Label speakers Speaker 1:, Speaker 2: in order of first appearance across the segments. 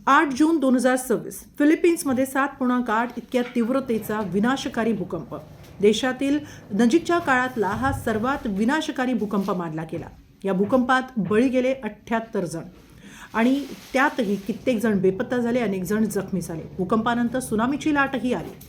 Speaker 1: 8 जून 2026 फिलिपिन्समध्ये 7.8 इतक्या तीव्रतेचा विनाशकारी भूकंप. देशातील नजीकच्या काळातला हा सर्वात विनाशकारी भूकंप मानला गेला. या भूकंपात बळी गेले 78 जण आणि त्यातही कित्येक जण बेपत्ता झाले, अनेक जण जखमी झाले. भूकंपानंतर सुनामीची लाटही आली.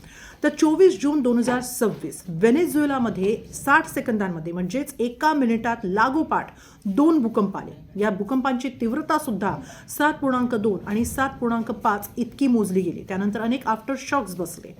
Speaker 1: तर 24 जून 2026 व्हेनेझुएलामध्ये 60 सेकंदांमध्ये म्हणजेच एका मिनिटात लागोपाठ 2 भूकंप आले. या भूकंपांची तीव्रता सुद्धा 7.2 आणि 7.5 इतकी मोजली गेली. त्यानंतर अनेक आफ्टर शॉक्स बसले.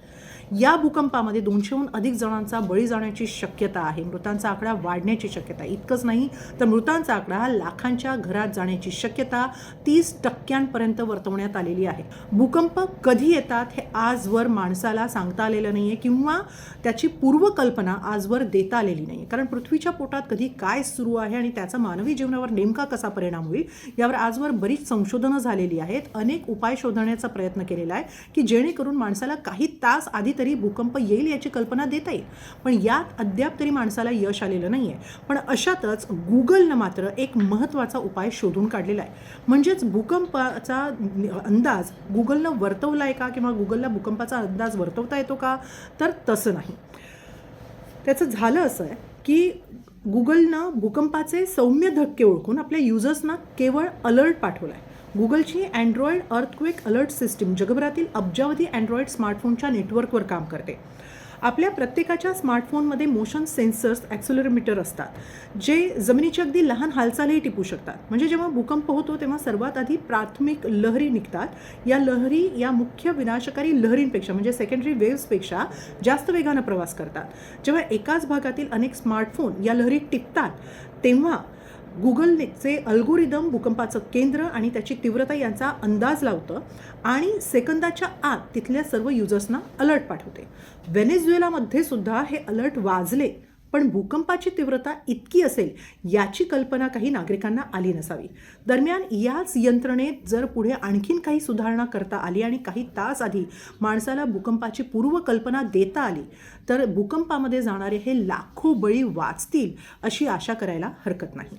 Speaker 1: या भूकंपामध्ये 200हून अधिक जणांचा बळी जाण्याची शक्यता आहे. मृतांचा आकडा वाढण्याची शक्यता. इतकंच नाही तर मृतांचा आकडा हा लाखांच्या घरात जाण्याची शक्यता 30% वर्तवण्यात आलेली आहे. भूकंप कधी येतात हे आजवर माणसाला सांगता आलेलं नाहीये किंवा त्याची पूर्वकल्पना आजवर देता आलेली नाही. कारण पृथ्वीच्या पोटात कधी काय सुरू आहे आणि त्याचा मानवी जीवनावर नेमका कसा परिणाम होईल यावर आजवर बरीच संशोधनं झालेली आहेत. अनेक उपाय शोधण्याचा प्रयत्न केलेला आहे की जेणेकरून माणसाला काही तास आधी तरी भूकंप येईल याची कल्पना देता येईल. पण यात अद्याप तरी माणसाला यश आलेलं नाहीये. पण अशातच गुगलनं मात्र एक महत्त्वाचा उपाय शोधून काढलेला आहे. म्हणजेच भूकंपाचा अंदाज गुगलनं वर्तवला आहे का किंवा गुगलला भूकंपाचा अंदाज वर्तवता येतो का, तर तसं नाही. त्याचं झालं असं आहे की गुगलनं भूकंपाचे सौम्य धक्के ओळखून आपल्या युजर्सना केवळ अलर्ट पाठवला आहे. गुगलची अँड्रॉइड अर्थक्वेक अलर्ट सिस्टीम जगभरातील अब्जावधी अँड्रॉइड स्मार्टफोनच्या नेटवर्कवर काम करते. आपल्या प्रत्येकाच्या स्मार्टफोनमध्ये मोशन सेन्सर्स ॲक्सेलरोमीटर असतात, जे जमिनीची अगदी लहान हालचालही टिपू शकतात. म्हणजे जेव्हा भूकंप होतो तेव्हा सर्वात आधी प्राथमिक लहरी निघतात. या लहरी या मुख्य विनाशकारी लहरींपेक्षा म्हणजे सेकंडरी वेव्सपेक्षा जास्त वेगानं प्रवास करतात. जेव्हा एकाच भागातील अनेक स्मार्टफोन या लहरी टिपतात तेव्हा गुगलचे अल्गोरिदम भूकंपाचं केंद्र आणि त्याची तीव्रता यांचा अंदाज लावतं आणि सेकंदाच्या आत तिथल्या सर्व युजर्सना अलर्ट पाठवते. व्हेनेझुएलामध्ये सुद्धा हे अलर्ट वाजले, पण भूकंपाची तीव्रता इतकी असेल याची कल्पना काही नागरिकांना आली नसावी. दरम्यान याच यंत्रणेत जर पुढे आणखीन काही सुधारणा करता आली आणि काही तास आधी माणसाला भूकंपाची पूर्वकल्पना देता आली तर भूकंपामध्ये जाणारे हे लाखो बळी वाचतील अशी आशा करायला हरकत नाही.